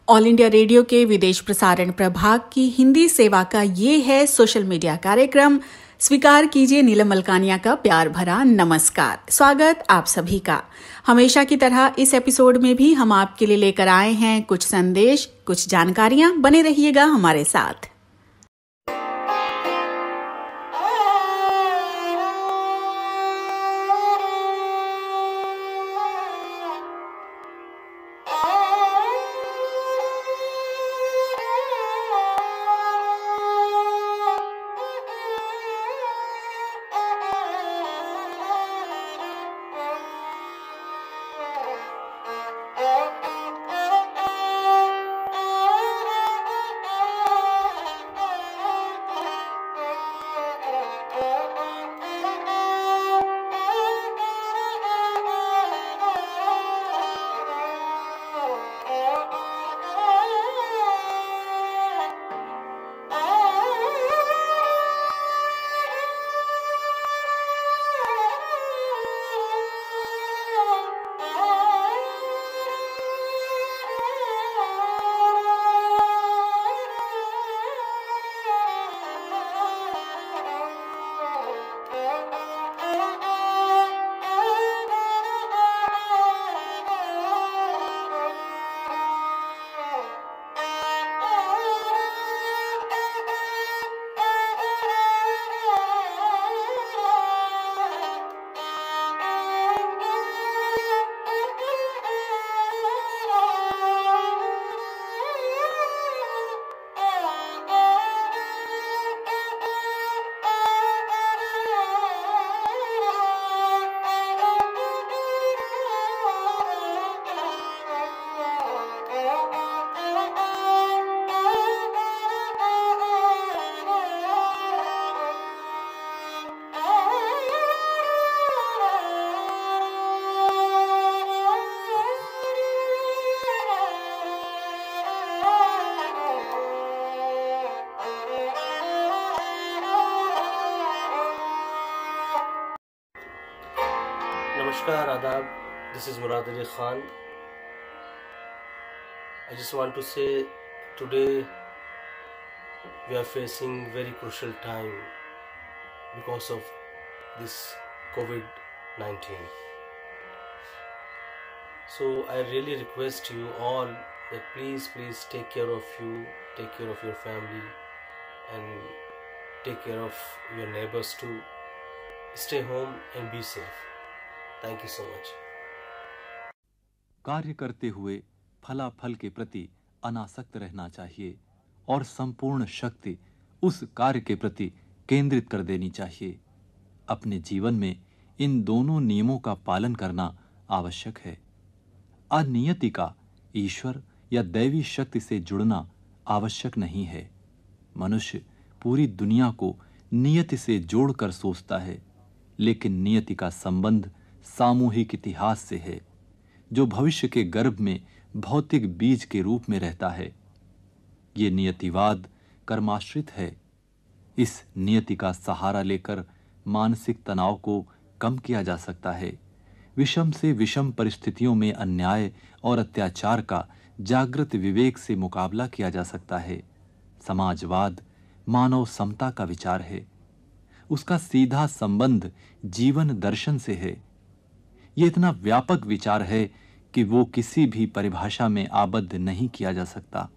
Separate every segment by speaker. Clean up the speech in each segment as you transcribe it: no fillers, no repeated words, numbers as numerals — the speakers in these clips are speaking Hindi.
Speaker 1: ऑल इंडिया रेडियो के विदेश प्रसारण प्रभाग की हिंदी सेवा का ये है सोशल मीडिया कार्यक्रम। स्वीकार कीजिए नीलम मलकानिया का प्यार भरा नमस्कार। स्वागत आप सभी का। हमेशा की तरह इस एपिसोड में भी हम आपके लिए लेकर आए हैं कुछ संदेश, कुछ जानकारियां। बने रहिएगा हमारे साथ।
Speaker 2: Namaskar, Adab. This is Murad Ali Khan. I just want to say today we are facing very crucial time because of this COVID-19. So I really request you all that please take care of you, take care of your family and take care of your neighbors too. Stay home and be safe. Thank you so much.
Speaker 3: कार्य करते हुए फलाफल के प्रति अनासक्त रहना चाहिए और संपूर्ण शक्ति उस कार्य के प्रति केंद्रित कर देनी चाहिए। अपने जीवन में इन दोनों नियमों का पालन करना आवश्यक है। अनियति का ईश्वर या दैवी शक्ति से जुड़ना आवश्यक नहीं है। मनुष्य पूरी दुनिया को नियति से जोड़कर सोचता है, लेकिन नियति का संबंध सामूहिक इतिहास से है, जो भविष्य के गर्भ में भौतिक बीज के रूप में रहता है। ये नियतिवाद कर्माश्रित है। इस नियति का सहारा लेकर मानसिक तनाव को कम किया जा सकता है। विषम से विषम परिस्थितियों में अन्याय और अत्याचार का जागृत विवेक से मुकाबला किया जा सकता है। समाजवाद मानव समता का विचार है। उसका सीधा संबंध जीवन दर्शन से है। ये इतना व्यापक विचार है कि वो किसी भी परिभाषा में आबद्ध नहीं किया जा सकता।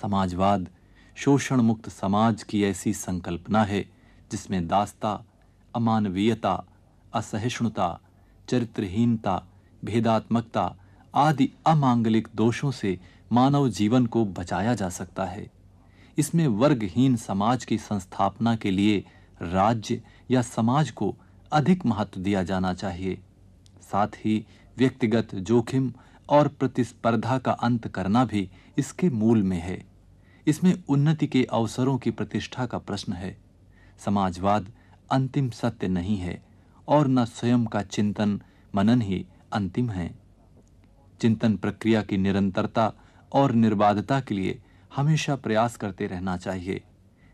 Speaker 3: समाजवाद शोषण मुक्त समाज की ऐसी संकल्पना है जिसमें दासता, अमानवीयता, असहिष्णुता, चरित्रहीनता, भेदात्मकता आदि अमांगलिक दोषों से मानव जीवन को बचाया जा सकता है। इसमें वर्गहीन समाज की संस्थापना के लिए राज्य या समाज को अधिक महत्व दिया जाना चाहिए। साथ ही व्यक्तिगत जोखिम और प्रतिस्पर्धा का अंत करना भी इसके मूल में है। इसमें उन्नति के अवसरों की प्रतिष्ठा का प्रश्न है। समाजवाद अंतिम सत्य नहीं है और न स्वयं का चिंतन मनन ही अंतिम है। चिंतन प्रक्रिया की निरंतरता और निर्बाधता के लिए हमेशा प्रयास करते रहना चाहिए।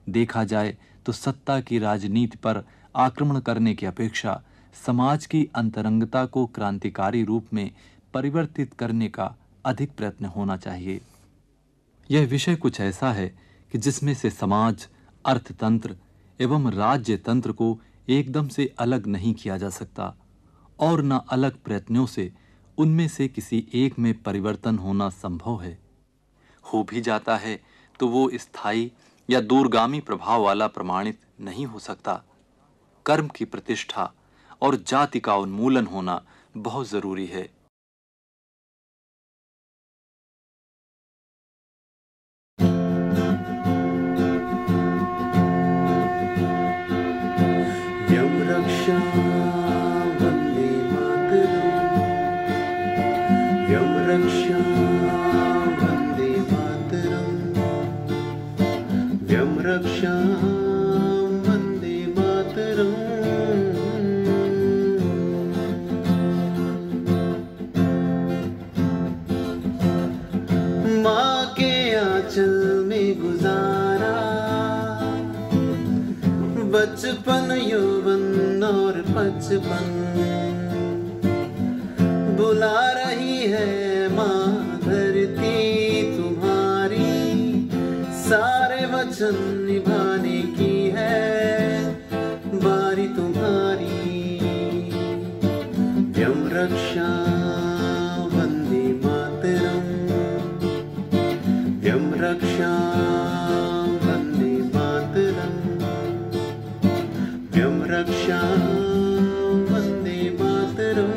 Speaker 3: देखा जाए तो सत्ता की राजनीति पर आक्रमण करने की अपेक्षा समाज की अंतरंगता को क्रांतिकारी रूप में परिवर्तित करने का अधिक प्रयत्न होना चाहिए। यह विषय कुछ ऐसा है कि जिसमें से समाज, अर्थतंत्र एवं राज्य तंत्र को एकदम से अलग नहीं किया जा सकता और न अलग प्रयत्नों से उनमें से किसी एक में परिवर्तन होना संभव है। हो भी जाता है तो वो स्थायी या दूरगामी प्रभाव वाला प्रमाणित नहीं हो सकता। कर्म की प्रतिष्ठा और जाति का उन्मूलन होना बहुत जरूरी है।
Speaker 4: बचपन, यौवन और बचपन बुला रही है माँ धरती तुम्हारी, सारे वचन निभाने की है बारी तुम्हारी। व्यम रक्षा वंदे मातरम, व्यम रक्षा वंदे मातरम, व्यम रक्षा वंदे मातरम।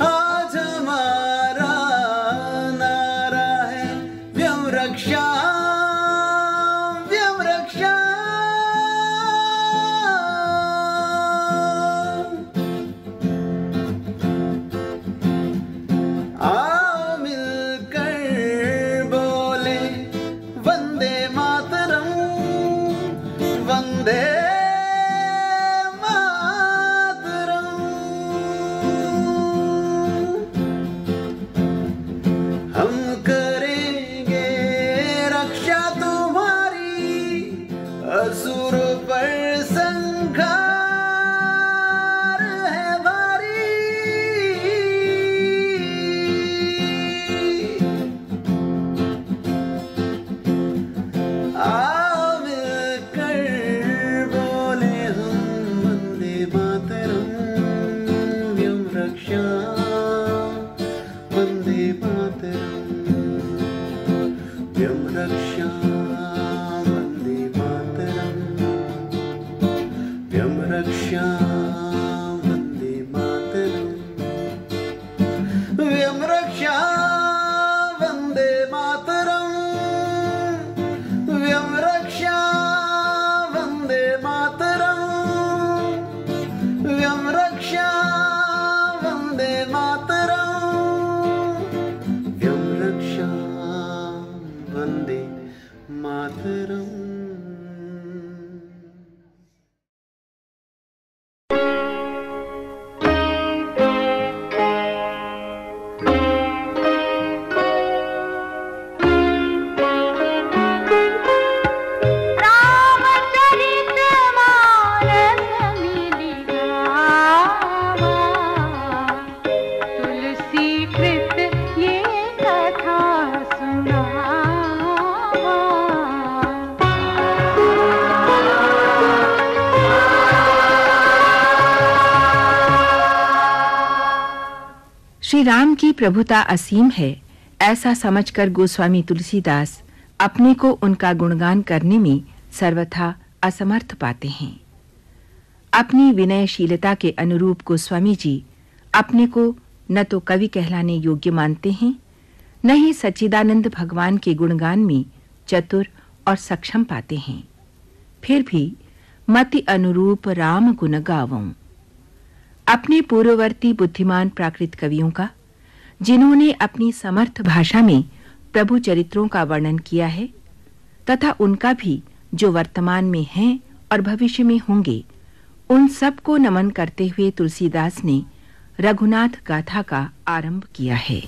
Speaker 4: आज हमारा नारा है व्यम रक्षा, व्यम रक्षा।
Speaker 5: श्री राम की प्रभुता असीम है, ऐसा समझकर गोस्वामी तुलसीदास अपने को उनका गुणगान करने में सर्वथा असमर्थ पाते हैं। अपनी विनयशीलता के अनुरूप गोस्वामी जी अपने को न तो कवि कहलाने योग्य मानते हैं, न ही सच्चिदानंद भगवान के गुणगान में चतुर और सक्षम पाते हैं। फिर भी मति अनुरूप राम गुण गावों। अपने पूर्ववर्ती बुद्धिमान प्राकृत कवियों का, जिन्होंने अपनी समर्थ भाषा में प्रभु चरित्रों का वर्णन किया है, तथा उनका भी जो वर्तमान में हैं और भविष्य में होंगे, उन सब को नमन करते हुए तुलसीदास ने रघुनाथ गाथा का आरंभ किया है।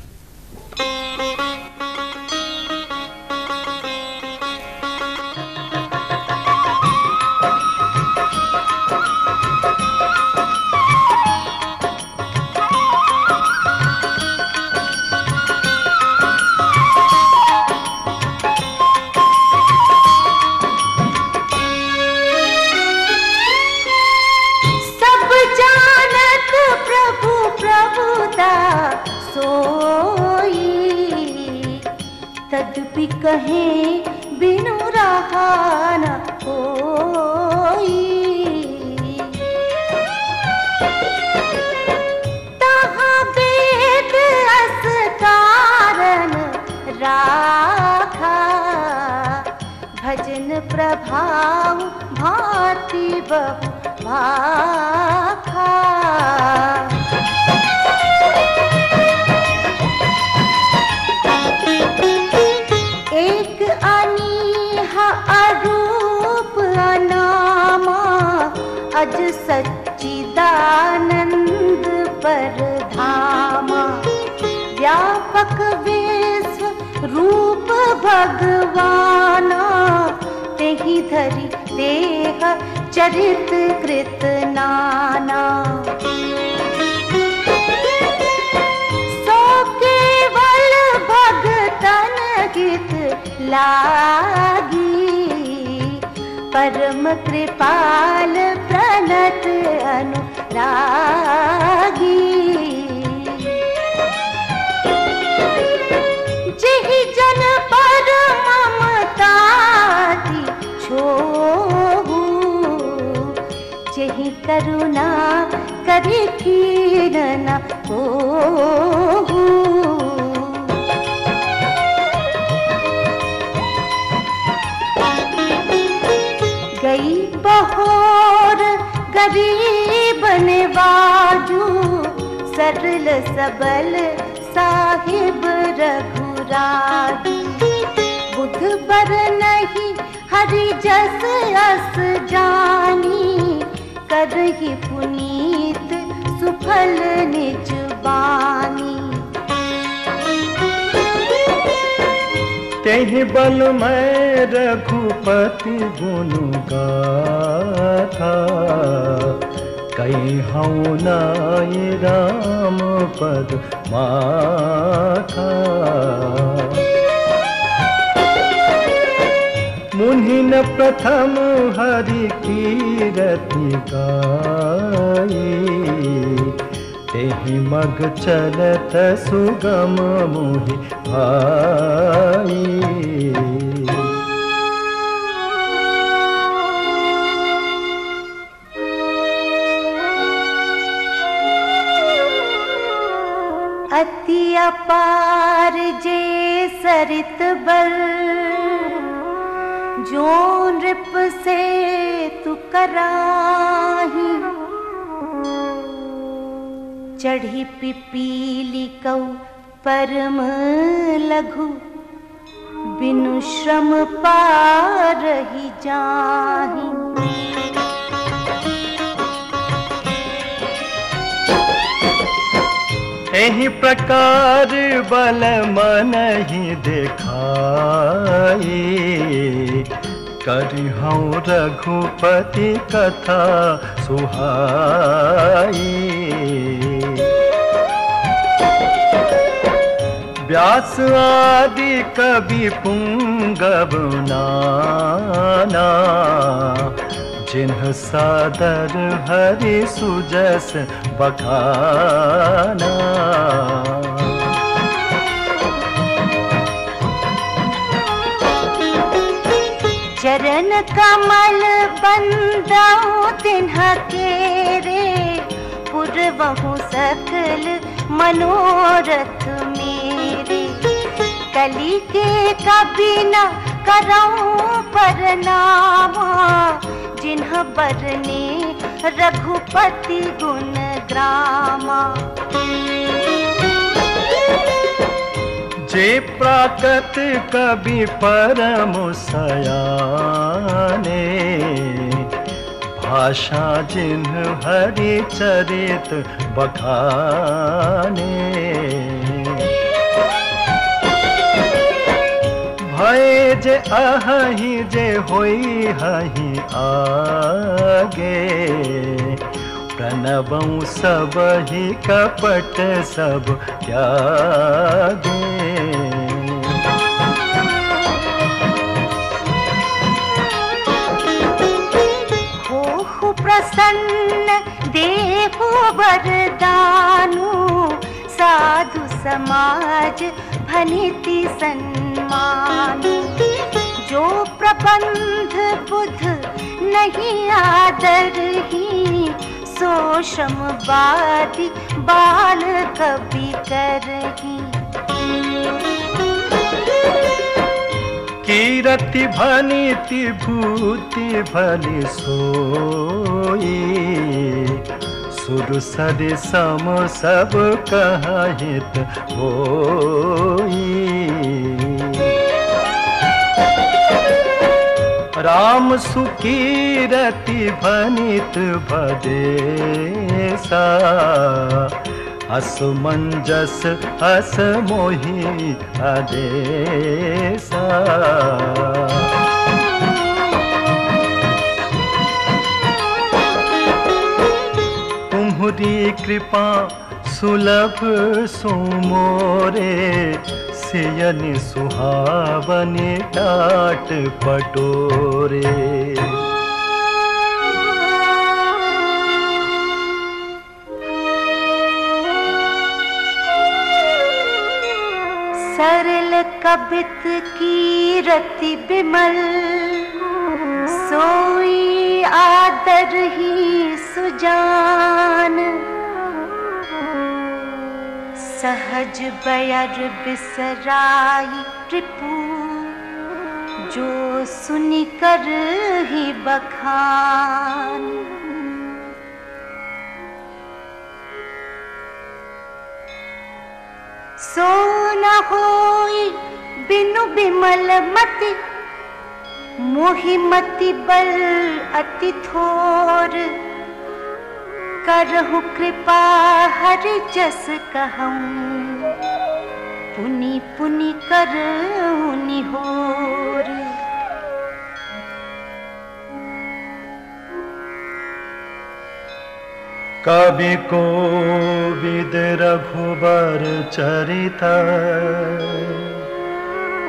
Speaker 6: सोई, तद्पि कहें बिनु रहा न कोई। तहाँ वेद अस कारण राखा, भजन प्रभाव भांति बहु भाखा। एक अनीहा अरूप अनामा, अज सच्चिदानंद परधामा। व्यापक विश्व रूप भगवाना, तेहि धरि देह चरित कृत नाना। सो केवल भगतन हित लागी, परम कृपाल प्रणत अनुरागी। जेहि जन पर ममता छोहु, जेहि करुणा करि कीन होहु। गई बहोर गरीब नवाजू, सरल सबल साहिब रघुराजू। बुध बर नहीं हरि जस अस जानी, करहि पुनीत सुफल निज बानी।
Speaker 7: तेहि बल मैं रघुपति गुण गाथा, कहीं हूँ नाई राम पद माथा। मुनिन प्रथम हरि कीरति गाई, तेहि मग चलत सुगम मोहि भाई।
Speaker 6: अति अपार जे सरित बल, जो नृप से तु कराही। चढ़ी पिपीली कौ परम लघु, बिनु श्रम पारहि जाहि।
Speaker 7: एहि प्रकार बल मन ही देखाई, करिहूँ रघुपति कथा सुहाई। व्यास आदि कवि पुंगव नाना, जिन्ह सादर हरि सुजस बखाना।
Speaker 6: चरण कमल बंदाऊं तिन्ह केरे, पुरवहु सकल मनोरथ मेरे। कली के कभी न करऊं परनामा, जिन्ह बरने रघुपति गुण ग्रामा।
Speaker 7: जे प्राकट कवि परम सयाने, भाषा जिन्ह हरि चरित बखाने। भय जे अहि जे होई हहि आगे, प्रणवं सब ही कपट सब त्यागे।
Speaker 6: होहु प्रसन्न देहु वरदानु, साधु समाज भनिति सन्मान। जो प्रबंध बुध नहीं आदर ही, सो श्रमवादी बाल कवि करही।
Speaker 7: कीरति भनिति भूति भली सोई, सुर सरि सम सब कहित होई। राम सुकीरति भनित भदेसा, असमंजस अस मोहि आदेसा। तुम्हरी कृपा सुलभ सुमोरे, सियन सुहावनी टाट पटोरे।
Speaker 6: सरल कबित कीरति बिमल, सोई आदर ही सुजान। सहज बयर बिसराई रिपु, जो सुनि कर ही बखान। सो न होई बिनु बिमल मति, मोहि मति बल अति थोर। करहु कृपा हरि जस कहूँ, पुनि पुनि करहु निहोर।
Speaker 7: कवि कोविद रघुबर चरित,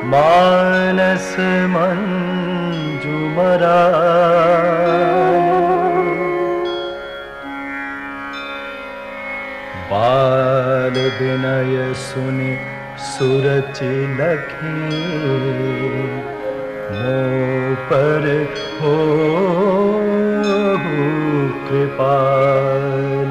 Speaker 7: मानस मंजुमरा। बाल विनय सुनि सुरचि लखी, मोह पर हो कृपाल।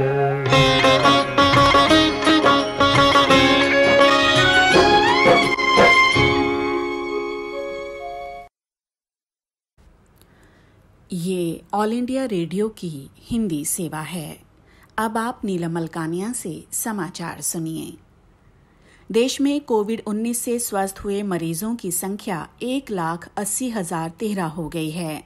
Speaker 1: ये ऑल इंडिया रेडियो की हिंदी सेवा है। अब आप नीलम मलकानिया से समाचार सुनिए। देश में कोविड-19 से स्वस्थ हुए मरीजों की संख्या 1,80,013 हो गई है।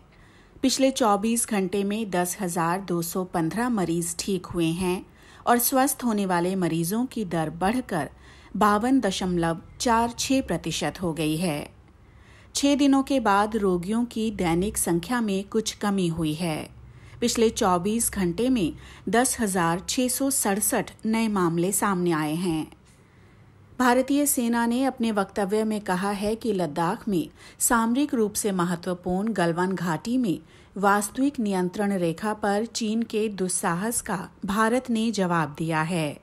Speaker 1: पिछले 24 घंटे में 10,215 मरीज ठीक हुए हैं और स्वस्थ होने वाले मरीजों की दर बढ़कर 52.46% हो गई है। 6 दिनों के बाद रोगियों की दैनिक संख्या में कुछ कमी हुई है। पिछले 24 घंटे में 10,667 नए मामले सामने आए हैं। भारतीय सेना ने अपने वक्तव्य में कहा है कि लद्दाख में सामरिक रूप से महत्वपूर्ण गलवान घाटी में वास्तविक नियंत्रण रेखा पर चीन के दुस्साहस का भारत ने जवाब दिया है।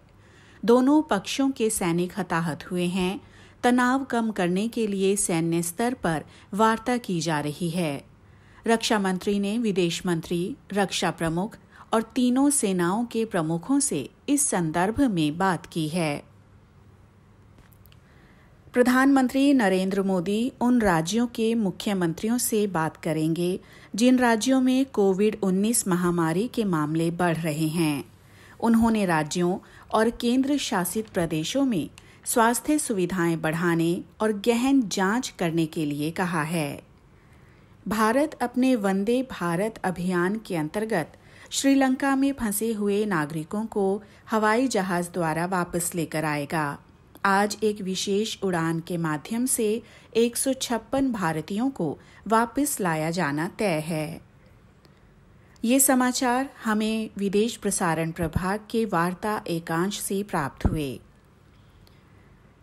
Speaker 1: दोनों पक्षों के सैनिक हताहत हुए हैं। तनाव कम करने के लिए सैन्य स्तर पर वार्ता की जा रही है। रक्षा मंत्री ने विदेश मंत्री, रक्षा प्रमुख और तीनों सेनाओं के प्रमुखों से इस संदर्भ में बात की है। प्रधानमंत्री नरेंद्र मोदी उन राज्यों के मुख्यमंत्रियों से बात करेंगे जिन राज्यों में कोविड-19 महामारी के मामले बढ़ रहे हैं। उन्होंने राज्यों और केंद्र शासित प्रदेशों में स्वास्थ्य सुविधाएं बढ़ाने और गहन जांच करने के लिए कहा है। भारत अपने वंदे भारत अभियान के अंतर्गत श्रीलंका में फंसे हुए नागरिकों को हवाई जहाज द्वारा वापस लेकर आएगा। आज एक विशेष उड़ान के माध्यम से 156 भारतीयों को वापस लाया जाना तय है। ये समाचार हमें विदेश प्रसारण प्रभाग के वार्ता एकांश से प्राप्त हुए।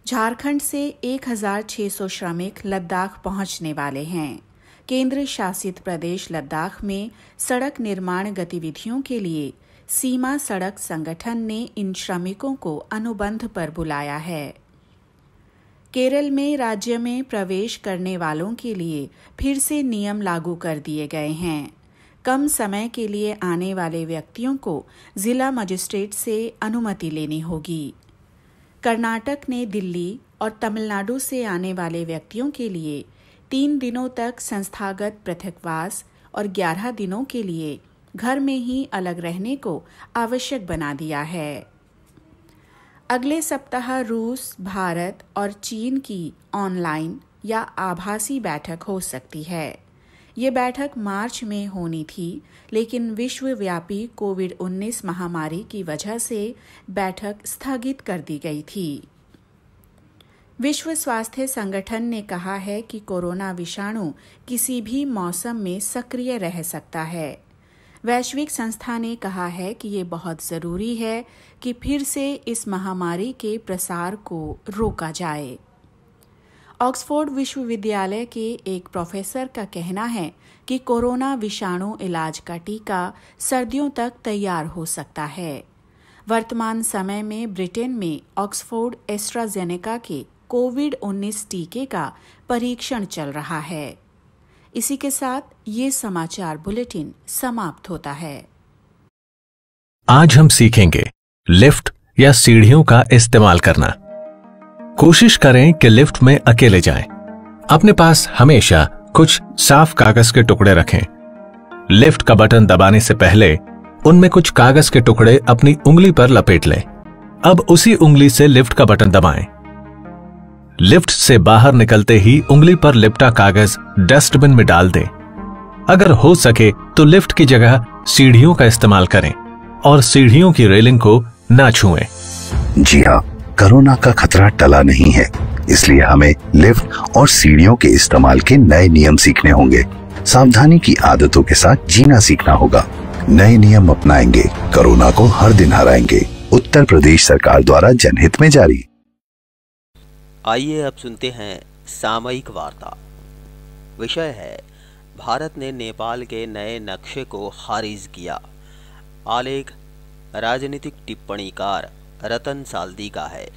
Speaker 1: झारखंड से 1,600 श्रमिक लद्दाख पहुंचने वाले हैं। केंद्र शासित प्रदेश लद्दाख में सड़क निर्माण गतिविधियों के लिए सीमा सड़क संगठन ने इन श्रमिकों को अनुबंध पर बुलाया है। केरल में राज्य में प्रवेश करने वालों के लिए फिर से नियम लागू कर दिए गए हैं। कम समय के लिए आने वाले व्यक्तियों को जिला मजिस्ट्रेट से अनुमति लेनी होगी। कर्नाटक ने दिल्ली और तमिलनाडु से आने वाले व्यक्तियों के लिए 3 दिनों तक संस्थागत पृथकवास और 11 दिनों के लिए घर में ही अलग रहने को आवश्यक बना दिया है। अगले सप्ताह रूस, भारत और चीन की ऑनलाइन या आभासी बैठक हो सकती है। ये बैठक मार्च में होनी थी, लेकिन विश्वव्यापी कोविड-19 महामारी की वजह से बैठक स्थगित कर दी गई थी। विश्व स्वास्थ्य संगठन ने कहा है कि कोरोना विषाणु किसी भी मौसम में सक्रिय रह सकता है। वैश्विक संस्था ने कहा है कि ये बहुत ज़रूरी है कि फिर से इस महामारी के प्रसार को रोका जाए। ऑक्सफोर्ड विश्वविद्यालय के एक प्रोफेसर का कहना है कि कोरोना विषाणु इलाज का टीका सर्दियों तक तैयार हो सकता है। वर्तमान समय में ब्रिटेन में ऑक्सफोर्ड एस्ट्राजेनेका के कोविड-19 टीके का परीक्षण चल रहा है। इसी के साथ ये समाचार बुलेटिन समाप्त होता है।
Speaker 8: आज हम सीखेंगे लिफ्ट या सीढ़ियों का इस्तेमाल करना। कोशिश करें कि लिफ्ट में अकेले जाएं। अपने पास हमेशा कुछ साफ कागज के टुकड़े रखें। लिफ्ट का बटन दबाने से पहले उनमें कुछ कागज के टुकड़े अपनी उंगली पर लपेट लें। अब उसी उंगली से लिफ्ट का बटन दबाएं। लिफ्ट से बाहर निकलते ही उंगली पर लिपटा कागज डस्टबिन में डाल दें। अगर हो सके तो लिफ्ट की जगह सीढ़ियों का इस्तेमाल करें और सीढ़ियों की रेलिंग को ना छुएं।
Speaker 9: जी हाँ, कोरोना का खतरा टला नहीं है, इसलिए हमें लिफ्ट और सीढ़ियों के इस्तेमाल के नए नियम सीखने होंगे। सावधानी की आदतों के साथ जीना सीखना होगा। नए नियम अपनाएंगे, कोरोना को हर दिन हराएंगे। उत्तर प्रदेश सरकार द्वारा जनहित में जारी।
Speaker 10: आइए अब सुनते हैं सामयिक वार्ता। विषय है भारत ने नेपाल के नए नक्शे को खारिज किया। आलेख राजनीतिक टिप्पणीकार रतन साल्दी का है।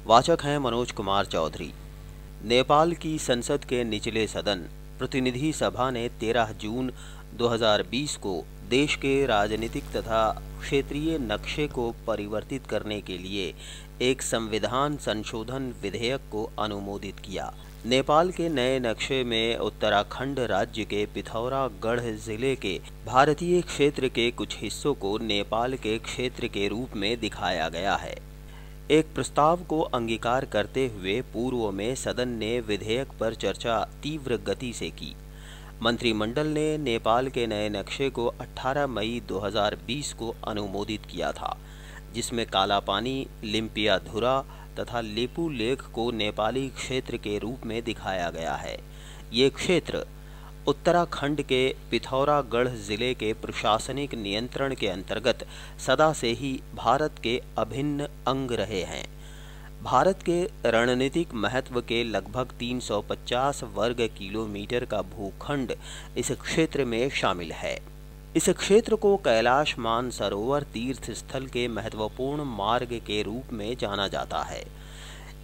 Speaker 10: वाचक हैं मनोज कुमार चौधरी। नेपाल की संसद के निचले सदन प्रतिनिधि सभा ने 13 जून 2020 को देश के राजनीतिक तथा क्षेत्रीय नक्शे को परिवर्तित करने के लिए एक संविधान संशोधन विधेयक को अनुमोदित किया। नेपाल के नए नक्शे में उत्तराखंड राज्य के पिथौरागढ़ जिले के भारतीय क्षेत्र के कुछ हिस्सों को नेपाल के क्षेत्र के रूप में दिखाया गया है। एक प्रस्ताव को अंगीकार करते हुए पूर्व में सदन ने विधेयक पर चर्चा तीव्र गति से की। मंत्रिमंडल ने नेपाल के नए नक्शे को 18 मई 2020 को अनुमोदित किया था, जिसमें कालापानी, लिम्पियाधुरा तथा लेपू लेक को नेपाली क्षेत्र के रूप में दिखाया गया है। ये क्षेत्र उत्तराखंड के पिथौरागढ़ जिले के प्रशासनिक नियंत्रण के अंतर्गत सदा से ही भारत के अभिन्न अंग रहे हैं। भारत के रणनीतिक महत्व के लगभग 350 वर्ग किलोमीटर का भूखंड इस क्षेत्र में शामिल है। इस क्षेत्र को कैलाश मानसरोवर तीर्थ स्थल के महत्वपूर्ण मार्ग के रूप में जाना जाता है।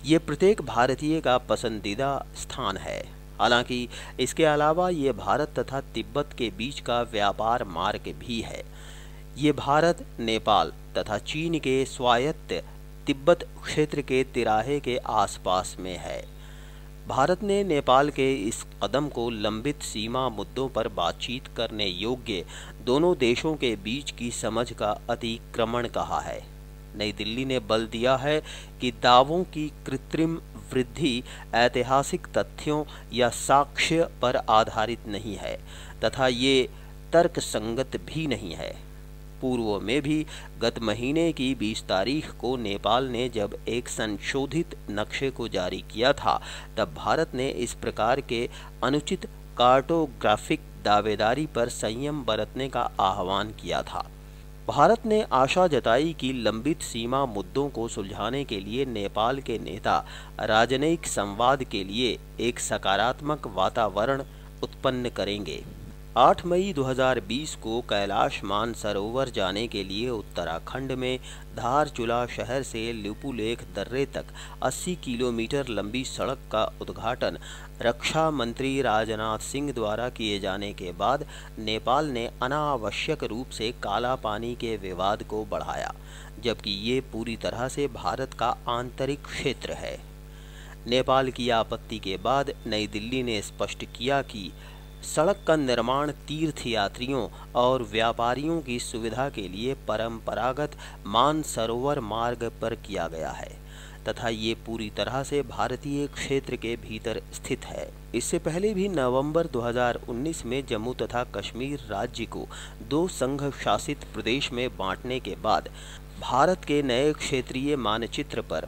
Speaker 10: ये प्रत्येक भारतीय का पसंदीदा स्थान है। हालांकि इसके अलावा ये भारत तथा तिब्बत के बीच का व्यापार मार्ग भी है। ये भारत, नेपाल तथा चीन के स्वायत्त तिब्बत क्षेत्र के तिराहे के आसपास में है। भारत ने नेपाल के इस कदम को लंबित सीमा मुद्दों पर बातचीत करने योग्य दोनों देशों के बीच की समझ का अतिक्रमण कहा है। नई दिल्ली ने बल दिया है कि दावों की कृत्रिम वृद्धि ऐतिहासिक तथ्यों या साक्ष्य पर आधारित नहीं है तथा ये तर्कसंगत भी नहीं है। पूर्व में भी गत महीने की 20 तारीख को नेपाल ने जब एक संशोधित नक्शे को जारी किया था, तब भारत ने इस प्रकार के अनुचित कार्टोग्राफिक दावेदारी पर संयम बरतने का आह्वान किया था। भारत ने आशा जताई कि लंबित सीमा मुद्दों को सुलझाने के लिए नेपाल के नेता राजनयिक संवाद के लिए एक सकारात्मक वातावरण उत्पन्न करेंगे। 8 मई 2020 को कैलाश मानसरोवर जाने के लिए उत्तराखंड में धारचूला शहर से लिपुलेख दर्रे तक 80 किलोमीटर लंबी सड़क का उद्घाटन रक्षा मंत्री राजनाथ सिंह द्वारा किए जाने के बाद नेपाल ने अनावश्यक रूप से काला पानी के विवाद को बढ़ाया, जबकि ये पूरी तरह से भारत का आंतरिक क्षेत्र है। नेपाल की आपत्ति के बाद नई दिल्ली ने स्पष्ट किया कि सड़क का निर्माण तीर्थयात्रियों और व्यापारियों की सुविधा के लिए परंपरागत मानसरोवर मार्ग पर किया गया है तथा ये पूरी तरह से भारतीय क्षेत्र के भीतर स्थित है। इससे पहले भी नवंबर 2019 में जम्मू तथा कश्मीर राज्य को 2 संघ शासित प्रदेश में बांटने के बाद भारत के नए क्षेत्रीय मानचित्र पर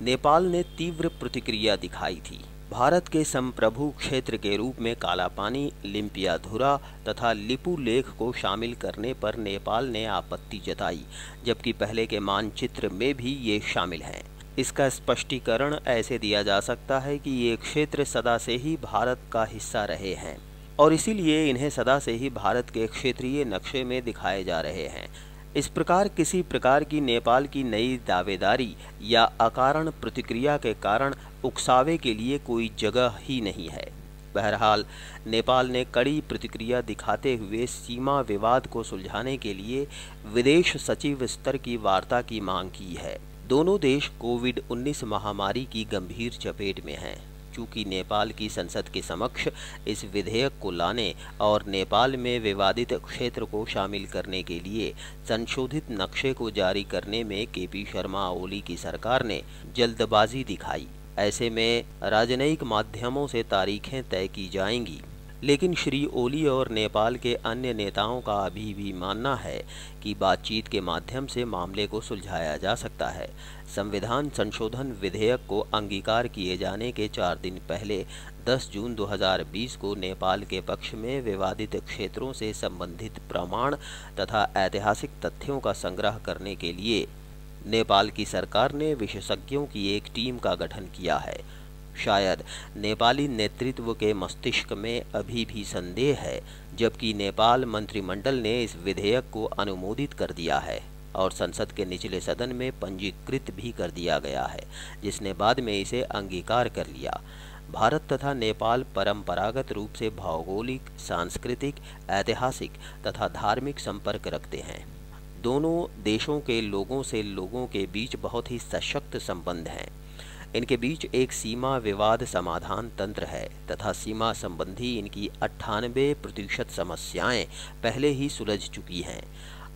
Speaker 10: नेपाल ने तीव्र प्रतिक्रिया दिखाई थी। भारत के संप्रभु क्षेत्र के रूप में काला पानी, लिम्पियाधुरा तथा लिपुलेख को शामिल करने पर नेपाल ने आपत्ति जताई, जबकि पहले के मानचित्र में भी ये शामिल हैं। इसका स्पष्टीकरण ऐसे दिया जा सकता है कि ये क्षेत्र सदा से ही भारत का हिस्सा रहे हैं और इसीलिए इन्हें सदा से ही भारत के क्षेत्रीय नक्शे में दिखाए जा रहे हैं। इस प्रकार किसी प्रकार की नेपाल की नई दावेदारी या अकारण प्रतिक्रिया के कारण उकसावे के लिए कोई जगह ही नहीं है। बहरहाल नेपाल ने कड़ी प्रतिक्रिया दिखाते हुए सीमा विवाद को सुलझाने के लिए विदेश सचिव स्तर की वार्ता की मांग की है। दोनों देश कोविड-19 महामारी की गंभीर चपेट में हैं। चूंकि नेपाल की संसद के समक्ष इस विधेयक को लाने और नेपाल में विवादित क्षेत्र को शामिल करने के लिए संशोधित नक्शे को जारी करने में केपी शर्मा ओली की सरकार ने जल्दबाजी दिखाई। ऐसे में राजनयिक माध्यमों से तारीखें तय की जाएंगी, लेकिन श्री ओली और नेपाल के अन्य नेताओं का अभी भी मानना है कि बातचीत के माध्यम से मामले को सुलझाया जा सकता है। संविधान संशोधन विधेयक को अंगीकार किए जाने के 4 दिन पहले 10 जून 2020 को नेपाल के पक्ष में विवादित क्षेत्रों से संबंधित प्रमाण तथा ऐतिहासिक तथ्यों का संग्रह करने के लिए नेपाल की सरकार ने विशेषज्ञों की एक टीम का गठन किया है। शायद नेपाली नेतृत्व के मस्तिष्क में अभी भी संदेह है, जबकि नेपाल मंत्रिमंडल ने इस विधेयक को अनुमोदित कर दिया है और संसद के निचले सदन में पंजीकृत भी कर दिया गया है, जिसने बाद में इसे अंगीकार कर लिया। भारत तथा नेपाल परंपरागत रूप से भौगोलिक, सांस्कृतिक, ऐतिहासिक तथा धार्मिक संपर्क रखते हैं। दोनों देशों के लोगों से लोगों के बीच बहुत ही सशक्त संबंध हैं। इनके बीच एक सीमा विवाद समाधान तंत्र है तथा सीमा संबंधी इनकी 98% समस्याएं पहले ही सुलझ चुकी हैं।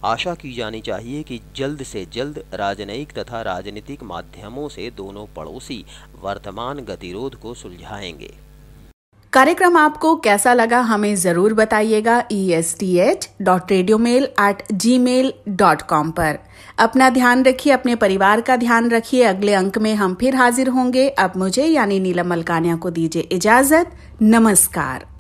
Speaker 10: आशा की जानी चाहिए कि जल्द से जल्द राजनयिक तथा राजनीतिक माध्यमों से दोनों पड़ोसी वर्तमान गतिरोध को सुलझाएंगे।
Speaker 1: कार्यक्रम आपको कैसा लगा हमें जरूर बताइएगा esth.radiomail@gmail.com पर। अपना ध्यान रखिए, अपने परिवार का ध्यान रखिए। अगले अंक में हम फिर हाजिर होंगे। अब मुझे यानी नीलम मलकानिया को दीजिए इजाजत। नमस्कार।